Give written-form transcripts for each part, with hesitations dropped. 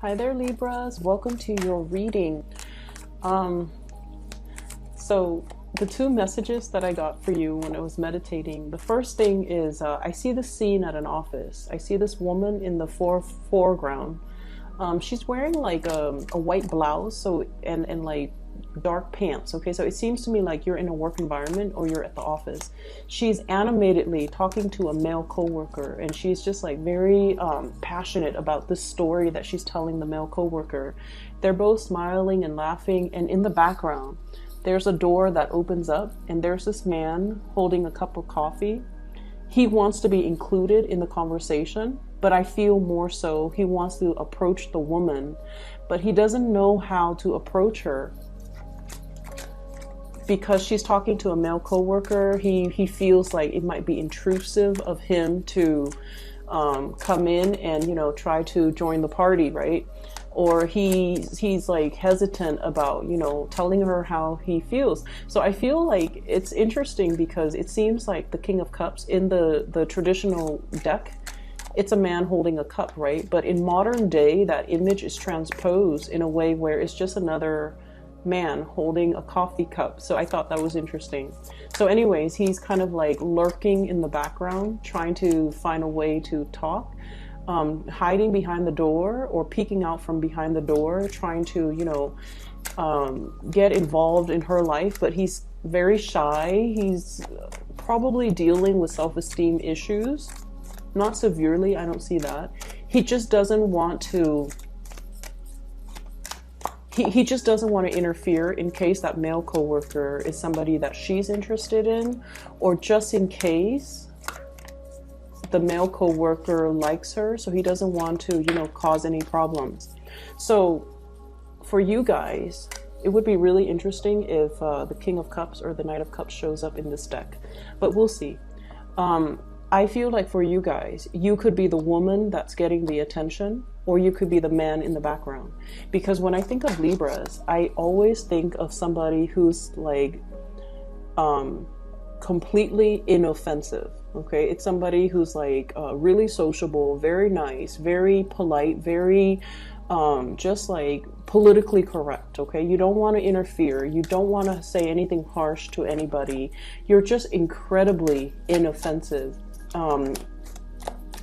Hi there, Libras. Welcome to your reading. Um, so the two messages that I got for you when I was meditating, the first thing is I see the scene at an office. I see this woman in the foreground. She's wearing like a white blouse, and like dark pants. Okay, so it seems to me like you're in a work environment or you're at the office. She's animatedly talking to a male coworker, and she's just like very passionate about this story that she's telling the male coworker. They're both smiling and laughing, and in the background there's a door that opens up, and there's this man holding a cup of coffee. He wants to be included in the conversation, but I feel more so he wants to approach the woman, but he doesn't know how to approach her because she's talking to a male coworker. He feels like it might be intrusive of him to come in and try to join the party, right? Or he's like hesitant about telling her how he feels. So I feel like it's interesting because it seems like the King of Cups in the traditional deck, it's a man holding a cup, right? But in modern day, that image is transposed in a way where it's just another man holding a coffee cup. So I thought that was interesting. So anyways, he's kind of like lurking in the background, trying to find a way to talk, hiding behind the door or peeking out from behind the door, trying to get involved in her life. But he's very shy. He's probably dealing with self-esteem issues. Not severely, I don't see that. He just doesn't want to He just doesn't want to interfere in case that male coworker is somebody that she's interested in, or just in case the male coworker likes her, so he doesn't want to, cause any problems. So for you guys, it would be really interesting if the King of Cups or the Knight of Cups shows up in this deck, but we'll see. I feel like for you guys, you could be the woman that's getting the attention, or you could be the man in the background. Because when I think of Libras, I always think of somebody who's like completely inoffensive. Okay, it's somebody who's like really sociable, very nice, very polite, very just like politically correct. Okay, you don't want to interfere, you don't want to say anything harsh to anybody, you're just incredibly inoffensive,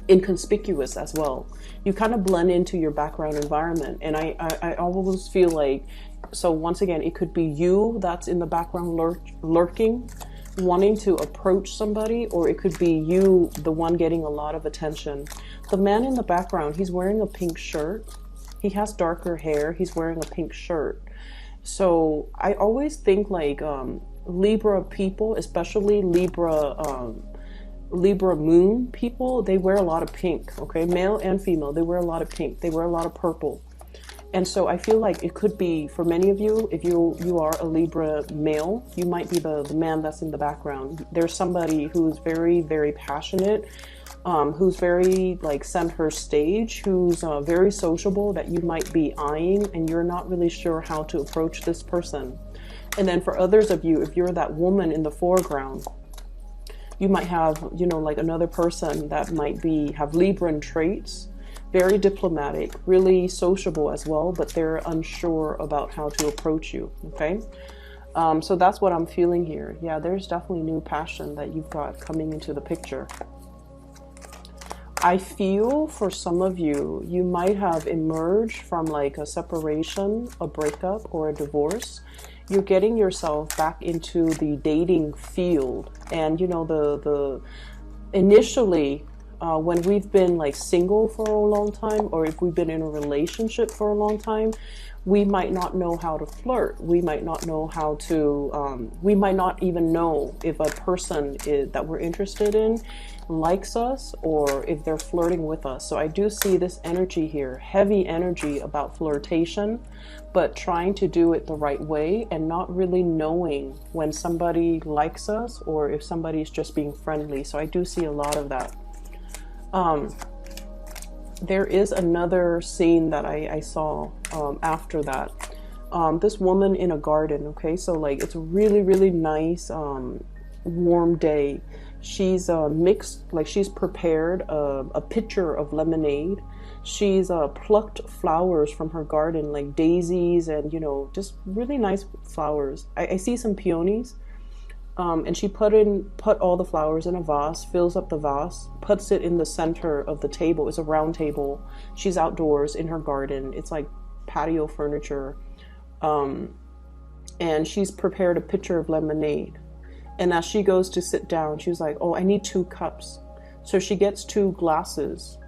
inconspicuous as well. You kind of blend into your background environment, and I always feel like, so once again, it could be you that's in the background lurking, wanting to approach somebody, or it could be you, the one getting a lot of attention. The man in the background, he's wearing a pink shirt. He has darker hair. He's wearing a pink shirt. So I always think like Libra people, especially Libra moon people, they wear a lot of pink. Okay, male and female, they wear a lot of pink. They wear a lot of purple. And so I feel like it could be, for many of you, if you are a Libra male, you might be the man that's in the background. There's somebody who's very, very passionate, who's very like center stage, who's very sociable, that you might be eyeing, and you're not really sure how to approach this person. And then for others of you, if you're that woman in the foreground, you might have, like another person that might have Libran traits, very diplomatic, really sociable as well, but they're unsure about how to approach you. Okay, so that's what I'm feeling here. Yeah, there's definitely new passion that you've got coming into the picture. I feel for some of you, you might have emerged from like a separation, a breakup, or a divorce. You're getting yourself back into the dating field, and the initially when we've been like single for a long time, or if we've been in a relationship for a long time, we might not know how to flirt. We might not know how to, we might not even know if a person that we're interested in likes us, or if they're flirting with us. So I do see this energy here, heavy energy about flirtation, but trying to do it the right way and not really knowing when somebody likes us or if somebody's just being friendly. So I do see a lot of that. There is another scene that I saw after that. This woman in a garden. Okay, so like it's a really, really nice warm day. She's mixed, like she's prepared a pitcher of lemonade. She's plucked flowers from her garden, like daisies and, you know, just really nice flowers. I see some peonies. And she put all the flowers in a vase, fills up the vase, puts it in the center of the table. It's a round table. She's outdoors in her garden. It's like patio furniture. And she's prepared a pitcher of lemonade. And as she goes to sit down, she's like, oh, I need 2 cups. So she gets 2 glasses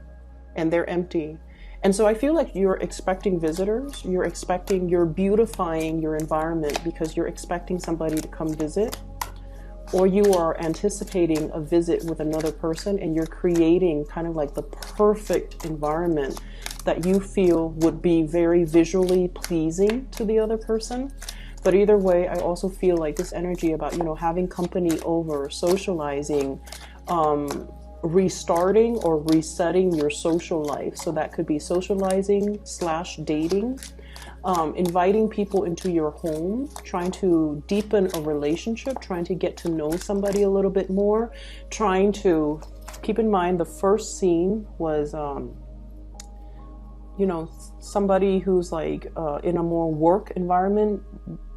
and they're empty. And so I feel like you're expecting visitors. You're beautifying your environment because you're expecting somebody to come visit. Or you are anticipating a visit with another person and you're creating kind of like the perfect environment that you feel would be very visually pleasing to the other person. But either way, I also feel like this energy about, you know, having company over, socializing, restarting or resetting your social life. So that could be socializing / dating. Inviting people into your home, trying to deepen a relationship, trying to get to know somebody a little bit more, trying to keep in mind the first scene was, you know, somebody who's like in a more work environment.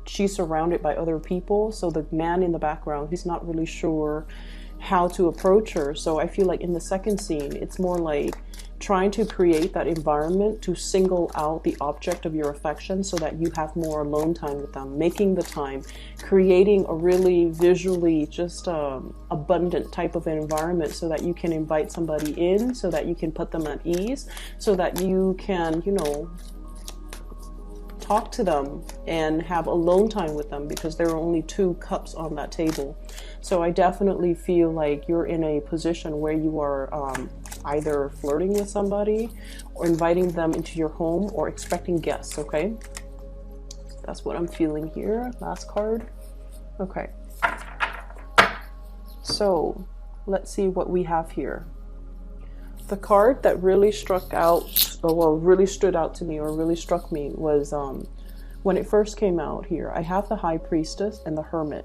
She's surrounded by other people. So the man in the background, he's not really sure how to approach her. So I feel like in the second scene, it's more like trying to create that environment to single out the object of your affection so that you have more alone time with them, making the time, creating a really visually just abundant type of environment so that you can invite somebody in, so that you can put them at ease, so that you can, you know, talk to them and have alone time with them because there are only 2 cups on that table. So I definitely feel like you're in a position where you are either flirting with somebody or inviting them into your home or expecting guests, okay? That's what I'm feeling here. Last card. Okay. So let's see what we have here. The card that really struck out, or well, really stood out to me or really struck me was when it first came out here, I have the High Priestess and the Hermit.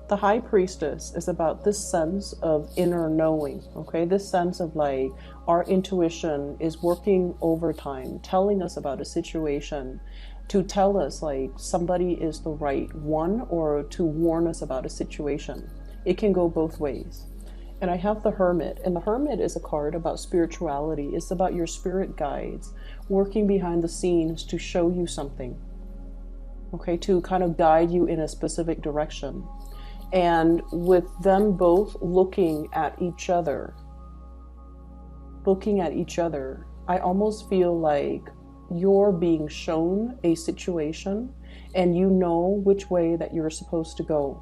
The High Priestess is about this sense of inner knowing, okay? This sense of like our intuition is working overtime, telling us about a situation, to tell us like somebody is the right one or to warn us about a situation. It can go both ways. And I have the Hermit, and the Hermit is a card about spirituality. It's about your spirit guides working behind the scenes to show you something, okay, to kind of guide you in a specific direction. And with them both looking at each other, I almost feel like you're being shown a situation and you know which way that you're supposed to go.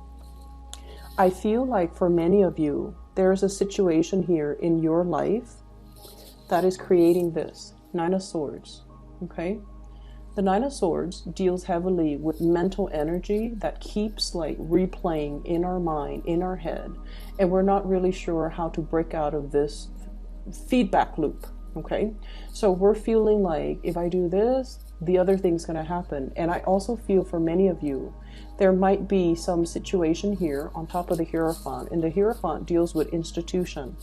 I feel like for many of you, there's a situation here in your life that is creating this. 9 of Swords, okay? The 9 of Swords deals heavily with mental energy that keeps like replaying in our mind, in our head, and we're not really sure how to break out of this feedback loop, okay? So we're feeling like if I do this, the other thing's going to happen. And I also feel for many of you, there might be some situation here on top of the Hierophant, and the Hierophant deals with institution.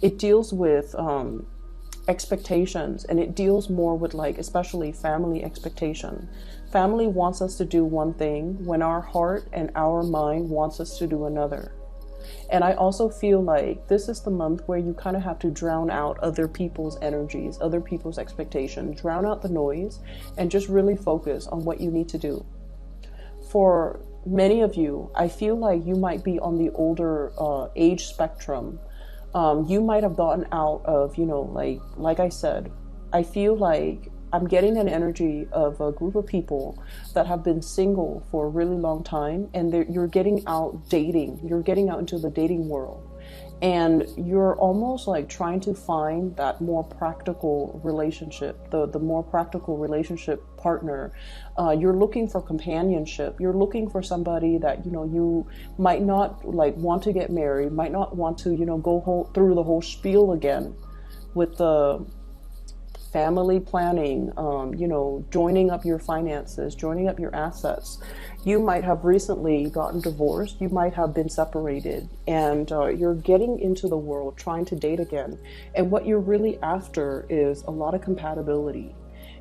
It deals with expectations, and it deals more with like especially family expectation. Family wants us to do one thing when our heart and our mind wants us to do another. And I also feel like this is the month where you kind of have to drown out other people's energies, other people's expectations, drown out the noise, and just really focus on what you need to do. For many of you, I feel like you might be on the older age spectrum. You might have gotten out of, you know, like I said, I feel like I'm getting an energy of a group of people that have been single for a really long time, and you're getting out dating. You're getting out into the dating world, and you're almost like trying to find that more practical relationship, the more practical relationship partner. You're looking for companionship. You're looking for somebody that, you know, you might not like want to get married, might not want to, you know, go through the whole spiel again with the family planning, joining up your finances, joining up your assets. You might have recently gotten divorced. You might have been separated, and you're getting into the world trying to date again. And what you're really after is a lot of compatibility.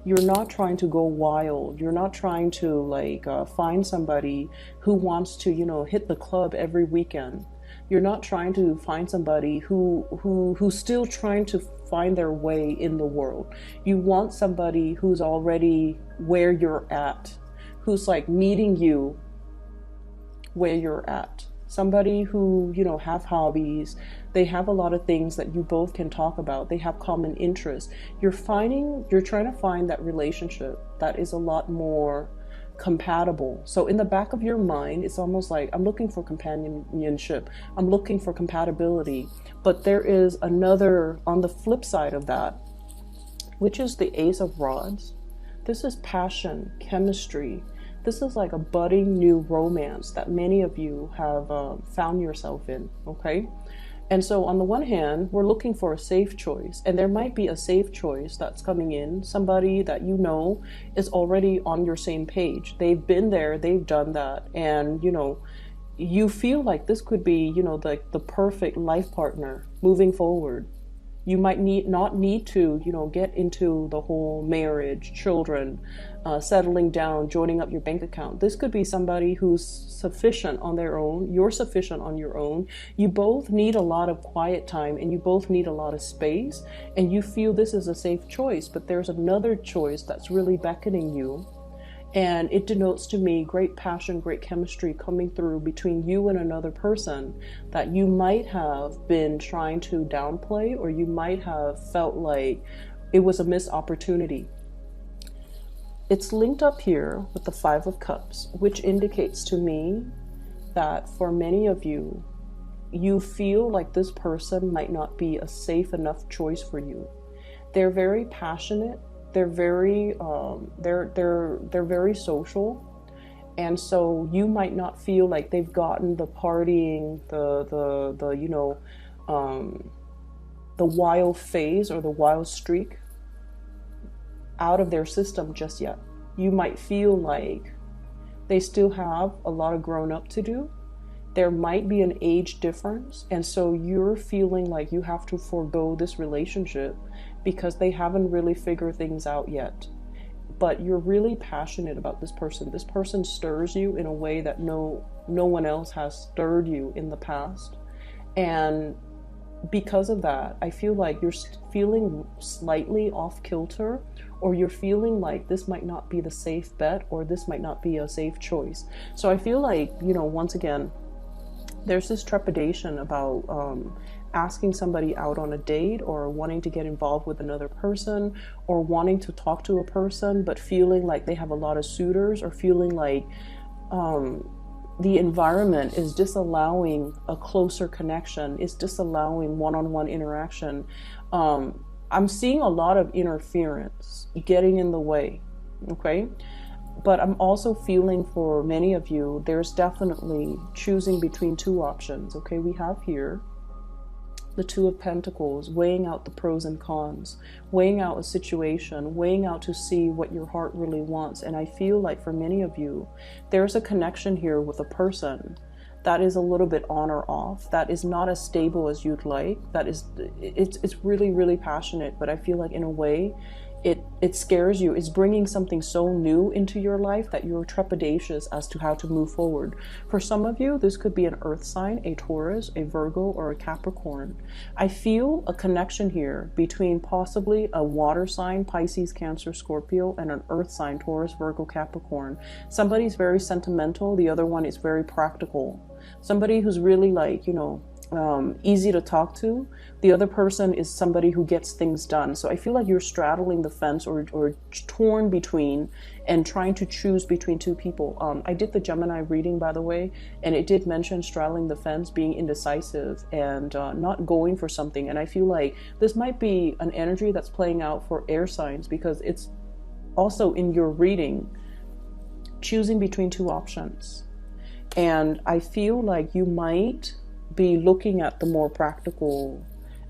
You're not trying to go wild. You're not trying to find somebody who wants to, hit the club every weekend. You're not trying to find somebody who's still trying to find their way in the world. You want somebody who's already where you're at, who's like meeting you where you're at. Somebody who, have hobbies. They have a lot of things that you both can talk about. They have common interests. You're trying to find that relationship that is a lot more compatible. So in the back of your mind, it's almost like, I'm looking for companionship. I'm looking for compatibility. But there is another, on the flip side of that, which is the Ace of Rods. This is passion, chemistry. This is like a budding new romance that many of you have found yourself in, okay? And so on the one hand, we're looking for a safe choice, and there might be a safe choice that's coming in, somebody that is already on your same page. They've been there, they've done that, and you feel like this could be, the perfect life partner moving forward. You might not need to, get into the whole marriage, children, settling down, joining up your bank account. This could be somebody who's sufficient on their own. You're sufficient on your own. You both need a lot of quiet time, and you both need a lot of space, and you feel this is a safe choice, but there's another choice that's really beckoning you. And it denotes to me great passion, great chemistry coming through between you and another person that you might have been trying to downplay, or you might have felt like it was a missed opportunity. It's linked up here with the Five of Cups, which indicates to me that for many of you, you feel like this person might not be a safe enough choice for you. They're very passionate. They're very they're very social, and so you might not feel like they've gotten the partying, the wild phase or the wild streak out of their system just yet. You might feel like they still have a lot of grown up to do. There might be an age difference, and so you're feeling like you have to forego this relationship because they haven't really figured things out yet. But you're really passionate about this person. This person stirs you in a way that no one else has stirred you in the past. And because of that, I feel like you're feeling slightly off kilter, or you're feeling like this might not be the safe bet, or this might not be a safe choice. So I feel like, once again, there's this trepidation about asking somebody out on a date, or wanting to get involved with another person, or wanting to talk to a person but feeling like they have a lot of suitors, or feeling like the environment is disallowing a closer connection, is disallowing one-on-one interaction. I'm seeing a lot of interference getting in the way, okay? But I'm also feeling for many of you, there's definitely choosing between two options, okay? We have here the Two of Pentacles, weighing out the pros and cons, weighing out a situation, weighing out to see what your heart really wants. And I feel like for many of you, there's a connection here with a person that is a little bit on or off, that is not as stable as you'd like, it's really, really passionate, but I feel like in a way, it scares you. It's bringing something so new into your life that you're trepidatious as to how to move forward. For some of you, this could be an earth sign, a Taurus, a Virgo, or a Capricorn. I feel a connection here between possibly a water sign, Pisces, Cancer, Scorpio, and an earth sign, Taurus, Virgo, Capricorn. Somebody's very sentimental. The other one is very practical. Somebody who's really like, easy to talk to. The other person is somebody who gets things done. So I feel like you're straddling the fence, or torn between, and trying to choose between two people. I did the Gemini reading, by the way, and it did mention straddling the fence, being indecisive, and not going for something. And I feel like this might be an energy that's playing out for air signs, because it's also in your reading, choosing between two options. And I feel like you might be looking at the more practical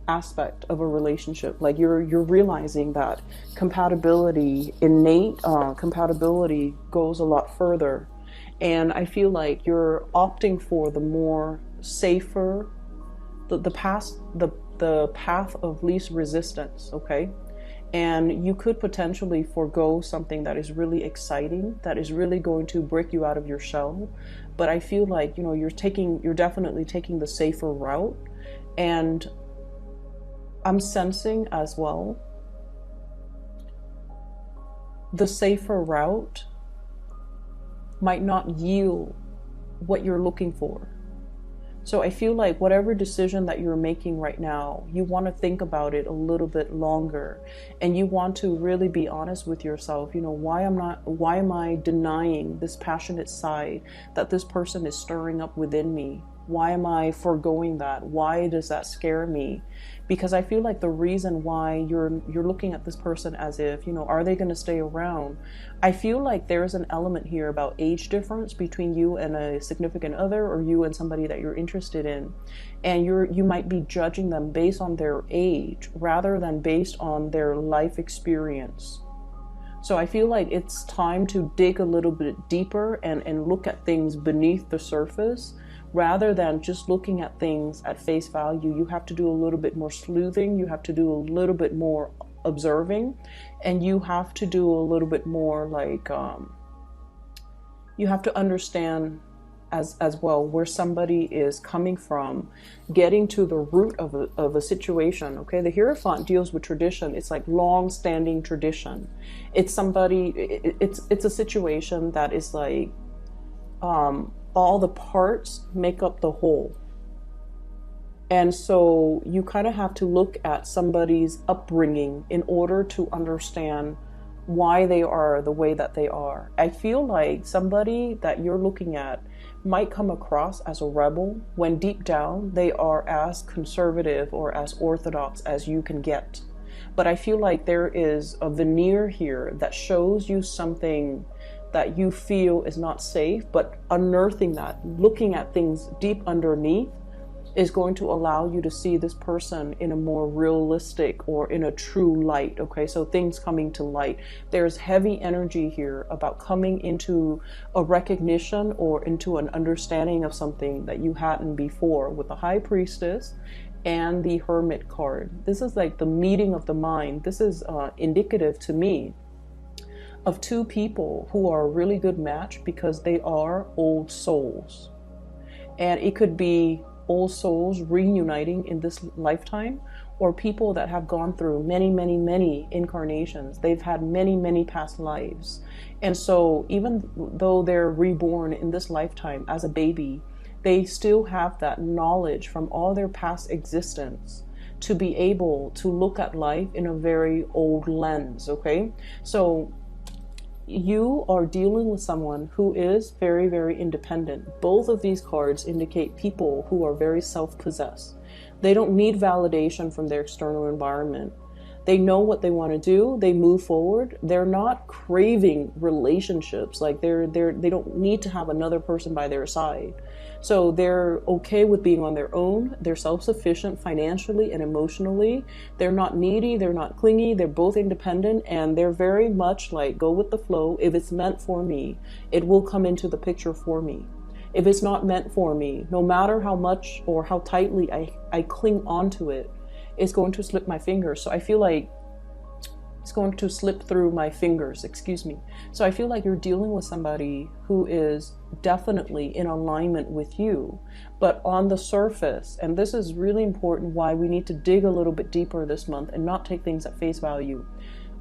aspect of a relationship. Like you're realizing that compatibility, innate compatibility goes a lot further. And I feel like you're opting for the more safer, the path of least resistance, okay? And you could potentially forego something that is really exciting, that is really going to break you out of your shell. But I feel like, you're definitely taking the safer route. And I'm sensing as well, the safer route might not yield what you're looking for. So I feel like whatever decision that you're making right now, you want to think about it a little bit longer, and you want to really be honest with yourself. Why am I denying this passionate side that this person is stirring up within me? Why am I foregoing that? Why does that scare me? Because I feel like the reason why you're looking at this person as if, are they going to stay around? I feel like there's an element here about age difference between you and a significant other, or you and somebody that you're interested in. And you might be judging them based on their age rather than based on their life experience. So I feel like it's time to dig a little bit deeper and look at things beneath the surface. Rather than just looking at things at face value, you have to do a little bit more sleuthing, you have to do a little bit more observing, and you have to do a little bit more you have to understand as well where somebody is coming from, getting to the root of a situation, okay? The Hierophant deals with tradition. It's like long-standing tradition. It's it's a situation that is like, all the parts make up the whole. And so you kind of have to look at somebody's upbringing in order to understand why they are the way that they are. I feel like somebody that you're looking at might come across as a rebel when deep down they are as conservative or as orthodox as you can get. But I feel like there is a veneer here that shows you something that you feel is not safe, but unearthing that, looking at things deep underneath, is going to allow you to see this person in a more realistic or in a true light, okay? So things coming to light. There's heavy energy here about coming into a recognition or into an understanding of something that you hadn't before, with the High Priestess and the Hermit card. This is like the meeting of the mind. This is indicative to me of two people who are a really good match because they are old souls. And it could be old souls reuniting in this lifetime, or people that have gone through many, many, many incarnations. They've had many, many past lives. And so even though they're reborn in this lifetime as a baby, they still have that knowledge from all their past existence to be able to look at life in a very old lens, okay? So you are dealing with someone who is very, very independent. Both of these cards indicate people who are very self-possessed. They don't need validation from their external environment. They know what they want to do. They move forward. They're not craving relationships. Like they don't need to have another person by their side. So they're okay with being on their own. They're self-sufficient financially and emotionally. They're not needy. They're not clingy. They're both independent, and they're very much like, go with the flow. If it's meant for me, it will come into the picture for me. If it's not meant for me, no matter how much or how tightly I cling onto it, it's going to slip my fingers. So I feel like it's going to slip through my fingers, excuse me. So I feel like you're dealing with somebody who is definitely in alignment with you, but on the surface, and this is really important why we need to dig a little bit deeper this month and not take things at face value.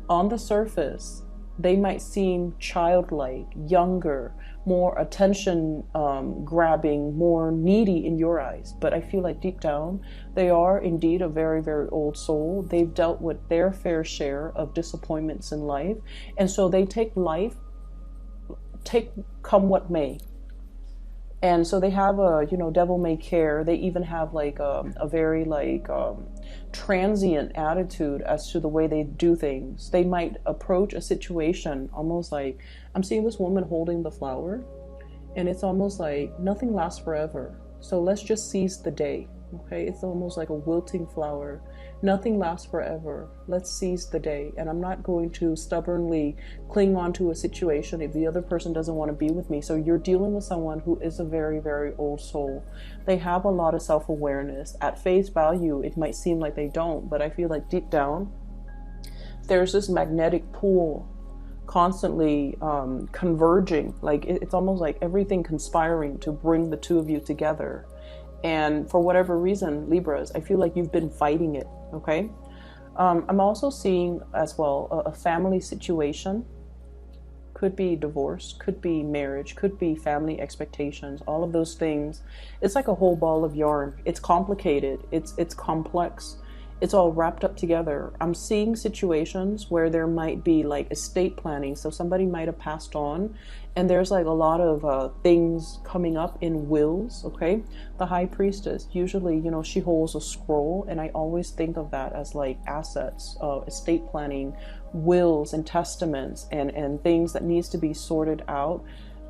On the surface, they might seem childlike, younger, more attention grabbing, more needy in your eyes. But I feel like deep down, they are indeed a very, very old soul. They've dealt with their fair share of disappointments in life. And so they take life, come what may. And so they have a, devil may care. They even have like a very transient attitude as to the way they do things. They might approach a situation almost like, I'm seeing this woman holding the flower, and it's almost like nothing lasts forever. So let's just seize the day. Okay, it's almost like a wilting flower. Nothing lasts forever. Let's seize the day. And I'm not going to stubbornly cling on to a situation if the other person doesn't want to be with me. So you're dealing with someone who is a very, very old soul. They have a lot of self-awareness. At face value, it might seem like they don't, but I feel like deep down, there's this magnetic pull constantly converging. Like it's almost like everything conspiring to bring the two of you together. And for whatever reason, Libras, I feel like you've been fighting it, okay? I'm also seeing as well a family situation. Could be divorce, could be marriage, could be family expectations, all of those things. It's like a whole ball of yarn. It's complicated, it's complex. It's all wrapped up together. I'm seeing situations where there might be like estate planning. So somebody might have passed on and there's like a lot of things coming up in wills, okay? The High Priestess, usually, you know, she holds a scroll, and I always think of that as like assets, estate planning, wills and testaments and things that needs to be sorted out.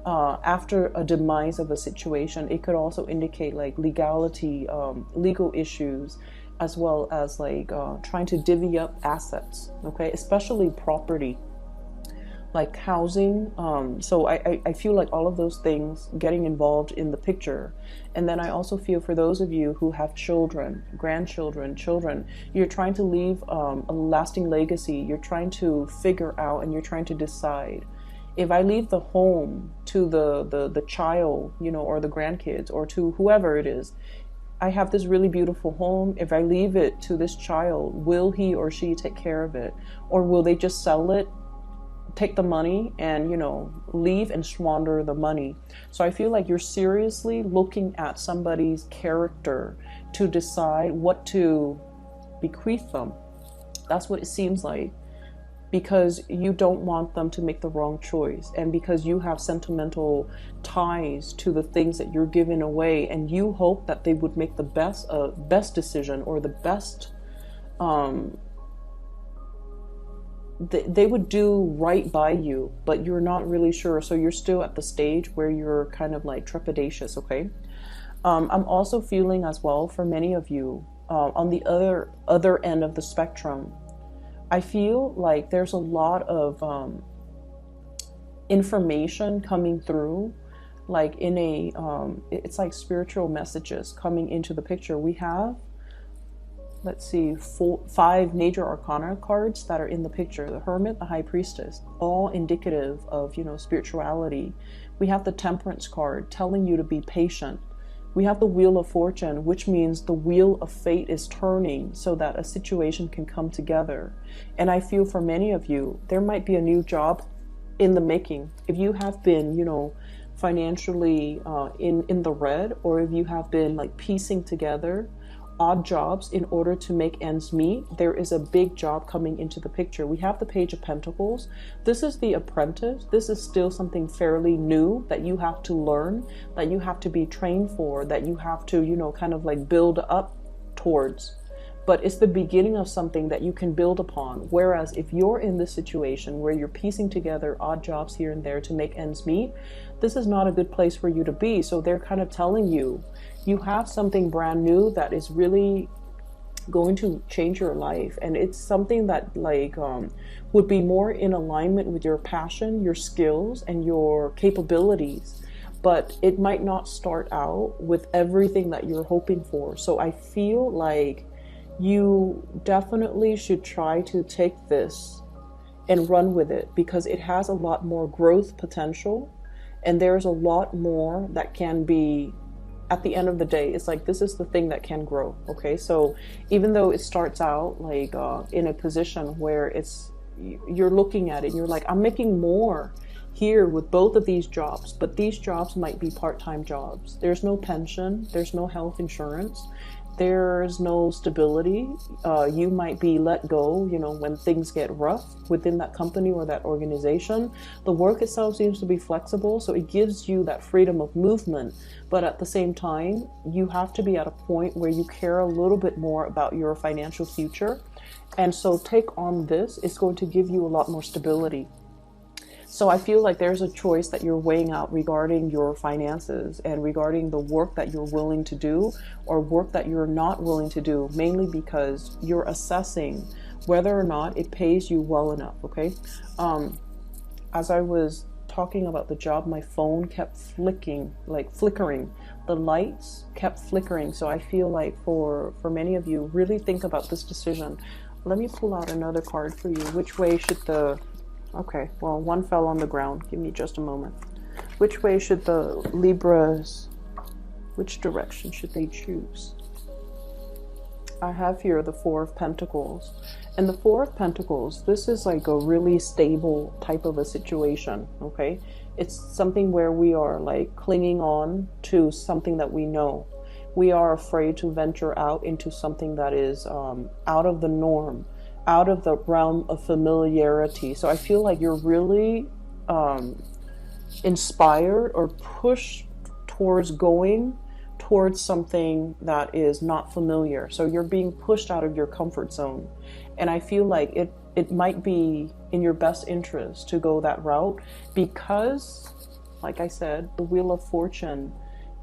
After a demise of a situation, it could also indicate like legality, legal issues, as well as like trying to divvy up assets, okay, especially property, like housing. So I feel like all of those things getting involved in the picture. And then I also feel for those of you who have children, grandchildren, children, you're trying to leave a lasting legacy. You're trying to figure out and you're trying to decide, if I leave the home to the child, you know, or the grandkids, or to whoever it is, I have this really beautiful home. If I leave it to this child, will he or she take care of it? Or will they just sell it, take the money, and, you know, leave and squander the money? So I feel like you're seriously looking at somebody's character to decide what to bequeath them. That's what it seems like. Because you don't want them to make the wrong choice, and because you have sentimental ties to the things that you're giving away, and you hope that they would make the best decision, or the best, they would do right by you, but you're not really sure. So you're still at the stage where you're kind of like trepidatious, okay? I'm also feeling as well for many of you on the other end of the spectrum. I feel like there's a lot of information coming through, like in a, it's like spiritual messages coming into the picture. We have, let's see, 5 major arcana cards that are in the picture. The Hermit, the High Priestess, all indicative of, you know, spirituality. We have the Temperance card telling you to be patient. We have the Wheel of Fortune, which means the wheel of fate is turning so that a situation can come together. And I feel for many of you, there might be a new job in the making. If you have been, you know, financially in the red, or if you have been like piecing together odd jobs in order to make ends meet, there is a big job coming into the picture. We have the Page of Pentacles. This is the apprentice. This is still something fairly new that you have to learn, that you have to be trained for, that you have to, you know, kind of like build up towards. But it's the beginning of something that you can build upon. Whereas if you're in this situation where you're piecing together odd jobs here and there to make ends meet, this is not a good place for you to be. So they're kind of telling you, you have something brand new that is really going to change your life. And it's something that like would be more in alignment with your passion, your skills, and your capabilities. But it might not start out with everything that you're hoping for. So I feel like you definitely should try to take this and run with it, because it has a lot more growth potential, and there's a lot more that can be, at the end of the day, it's like this is the thing that can grow. Okay, so even though it starts out like in a position where it's, you're looking at it and you're like, I'm making more here with both of these jobs, but these jobs might be part-time jobs. There's no pension, there's no health insurance, there's no stability. You might be let go, you know, when things get rough within that company or that organization. The work itself seems to be flexible, so it gives you that freedom of movement. But at the same time, you have to be at a point where you care a little bit more about your financial future. And so take on this. It's going to give you a lot more stability. So I feel like there's a choice that you're weighing out regarding your finances and regarding the work that you're willing to do or work that you're not willing to do, mainly because you're assessing whether or not it pays you well enough, okay? As I was talking about the job, my phone kept flickering. The lights kept flickering. So I feel like for many of you, really think about this decision. Let me pull out another card for you. Which way should the... Okay, well, one fell on the ground. Give me just a moment. Which way should the Libras... Which direction should they choose? I have here the Four of Pentacles. And the Four of Pentacles, this is like a really stable type of a situation, okay? It's something where we are like clinging on to something that we know. We are afraid to venture out into something that is out of the norm, out of the realm of familiarity. So I feel like you're really inspired or pushed towards going towards something that is not familiar. So you're being pushed out of your comfort zone. And I feel like it might be in your best interest to go that route because, like I said, the Wheel of Fortune,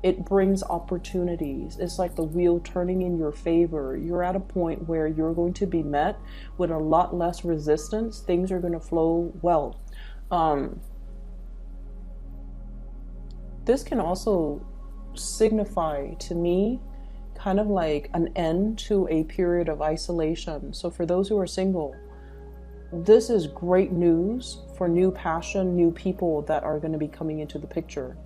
it brings opportunities. It's like the wheel turning in your favor. You're at a point where you're going to be met with a lot less resistance. Things are going to flow well. This can also signify to me kind of like an end to a period of isolation. So for those who are single, this is great news for new passion, new people that are going to be coming into the picture.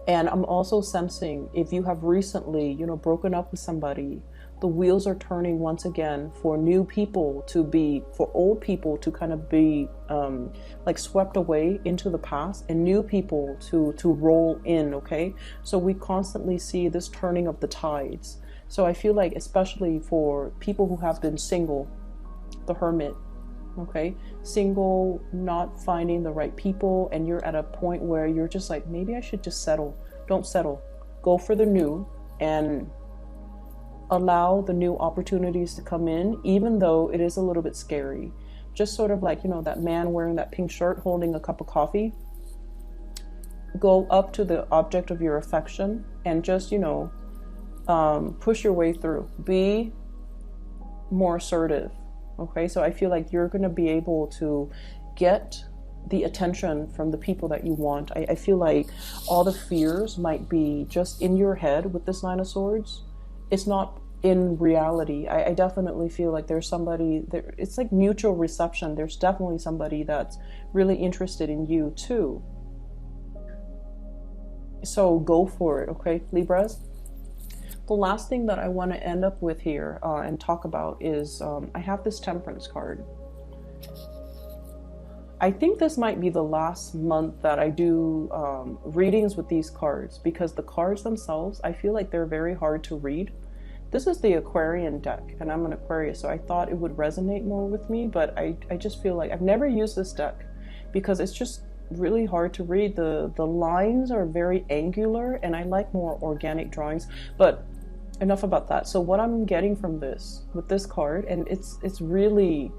And I'm also sensing if you have recently, broken up with somebody, the wheels are turning once again for new people to be, for old people to kind of be like swept away into the past and new people to roll in, okay? So we constantly see this turning of the tides. So I feel like especially for people who have been single, the Hermit, okay? Single, not finding the right people, and you're at a point where you're just like, maybe I should just settle. Don't settle. Go for the new and allow the new opportunities to come in, even though it is a little bit scary. Just sort of like, that man wearing that pink shirt holding a cup of coffee. Go up to the object of your affection and just, push your way through. Be more assertive. Okay, so I feel like you're going to be able to get the attention from the people that you want. I feel like all the fears might be just in your head with this Nine of Swords. It's not in reality. I definitely feel like there's somebody there. It's like mutual reception. There's definitely somebody that's really interested in you too. So go for it, okay, Libras? The last thing that I want to end up with here and talk about is I have this Temperance card. I think this might be the last month that I do readings with these cards because the cards themselves, I feel like they're very hard to read. This is the Aquarian deck, and I'm an Aquarius, so I thought it would resonate more with me, but I just feel like I've never used this deck because it's just really hard to read. The lines are very angular, and I like more organic drawings, but enough about that. So what I'm getting from this, with this card, and it's really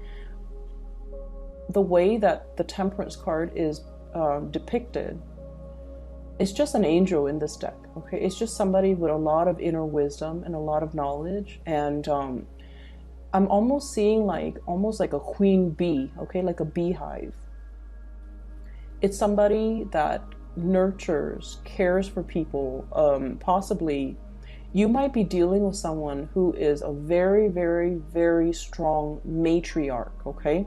the way that the Temperance card is depicted. It's just an angel in this deck, okay? It's just somebody with a lot of inner wisdom and a lot of knowledge, and I'm almost seeing almost like a queen bee, okay? Like a beehive. It's somebody that nurtures, cares for people. Possibly you might be dealing with someone who is a very, very, very strong matriarch, okay?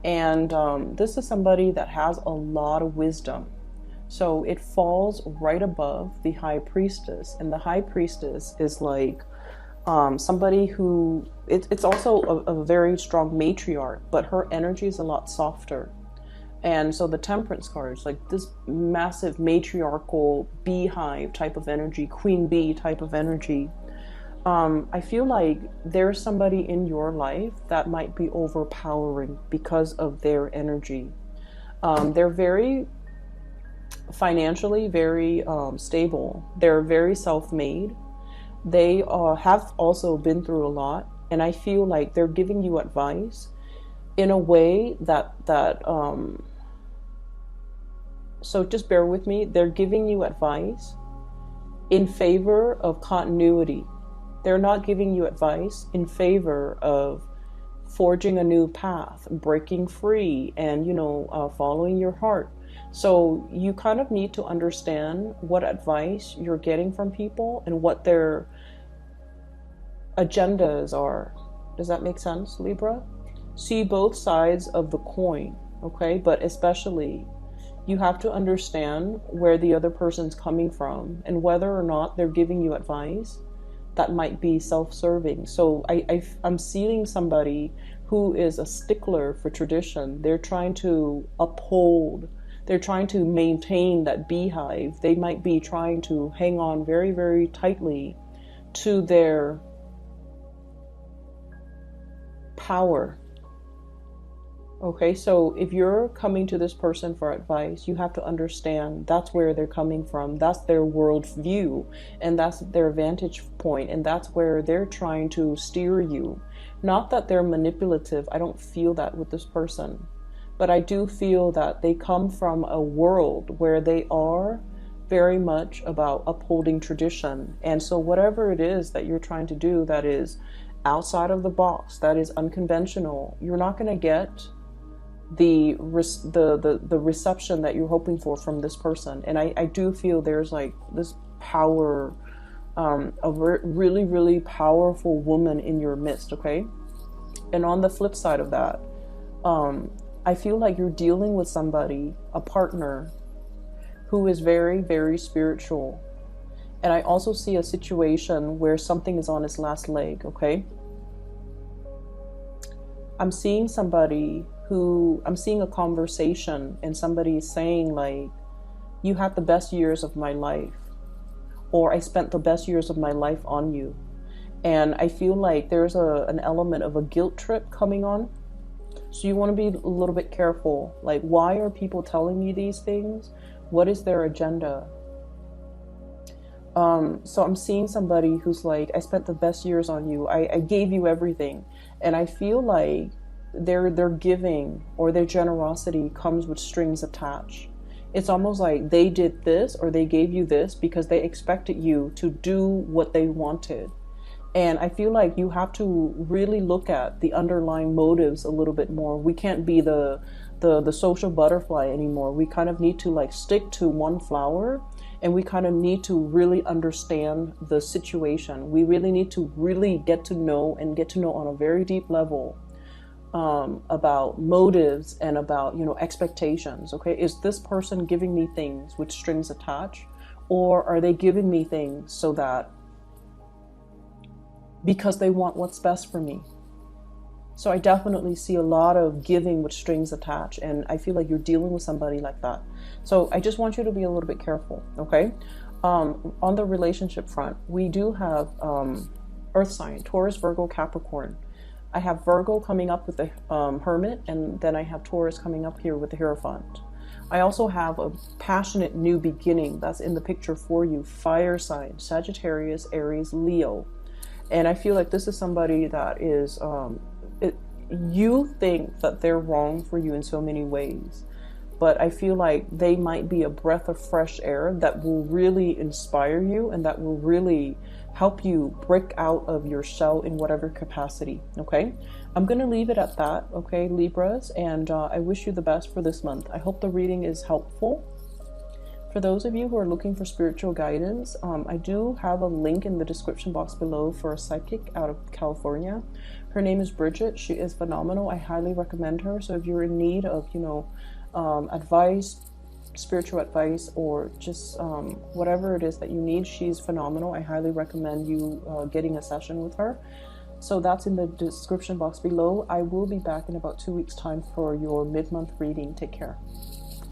And this is somebody that has a lot of wisdom. So it falls right above the High Priestess. And the High Priestess is like somebody who, it's also a very strong matriarch, but her energy is a lot softer. And so the Temperance cards, like this massive matriarchal beehive type of energy, queen bee type of energy. I feel like there's somebody in your life that might be overpowering because of their energy. They're very financially very stable. They're very self-made. They have also been through a lot, and I feel like they're giving you advice in a way that So just bear with me. They're giving you advice in favor of continuity. They're not giving you advice in favor of forging a new path, breaking free, and, following your heart. So you kind of need to understand what advice you're getting from people and what their agendas are. Does that make sense, Libra? See both sides of the coin, okay? But especially, you have to understand where the other person's coming from and whether or not they're giving you advice that might be self-serving. So I'm seeing somebody who is a stickler for tradition. They're trying to uphold, they're trying to maintain that beehive. They might be trying to hang on very, very tightly to their power. Okay, so if you're coming to this person for advice, you have to understand that's where they're coming from. That's their world view, and that's their vantage point, and that's where they're trying to steer you. Not that they're manipulative. I don't feel that with this person, but I do feel that they come from a world where they are very much about upholding tradition. And so whatever it is that you're trying to do that is outside of the box, that is unconventional, you're not going to get the reception that you're hoping for from this person. And I do feel there's like this power, a really, really powerful woman in your midst, okay? And on the flip side of that, I feel like you're dealing with somebody, a partner, who is very, very spiritual. And I also see a situation where something is on its last leg, okay? I'm seeing a conversation, and somebody is saying like, you had the best years of my life, or I spent the best years of my life on you. And I feel like there's an element of a guilt trip coming on. So you want to be a little bit careful. Like, why are people telling me these things? What is their agenda? So I'm seeing somebody who's like, I spent the best years on you. I gave you everything. And I feel like their giving or their generosity comes with strings attached. It's almost like they did this or they gave you this because they expected you to do what they wanted. And I feel like you have to really look at the underlying motives a little bit more. We can't be the social butterfly anymore. We kind of need to like stick to one flower, and we kind of need to really understand the situation. We really need to really get to know on a very deep level about motives and about, expectations. Okay, is this person giving me things with strings attached, or are they giving me things so that because they want what's best for me? So I definitely see a lot of giving with strings attached, and I feel like you're dealing with somebody like that. So I just want you to be a little bit careful, okay? On the relationship front, we do have Earth sign, Taurus, Virgo, Capricorn. I have Virgo coming up with the Hermit, and then I have Taurus coming up here with the Hierophant. I also have a passionate new beginning that's in the picture for you, fire sign, Sagittarius, Aries, Leo. And I feel like this is somebody that is, you think that they're wrong for you in so many ways, but I feel like they might be a breath of fresh air that will really inspire you and that will really help you break out of your shell in whatever capacity, okay? I'm going to leave it at that, okay, Libras, and I wish you the best for this month. I hope the reading is helpful. For those of you who are looking for spiritual guidance, I do have a link in the description box below for a psychic out of California. Her name is Bridget. She is phenomenal. I highly recommend her. So if you're in need of, advice, spiritual advice, or just whatever it is that you need, she's phenomenal. I highly recommend you getting a session with her. So that's in the description box below. I will be back in about 2 weeks' time for your mid-month reading. Take care.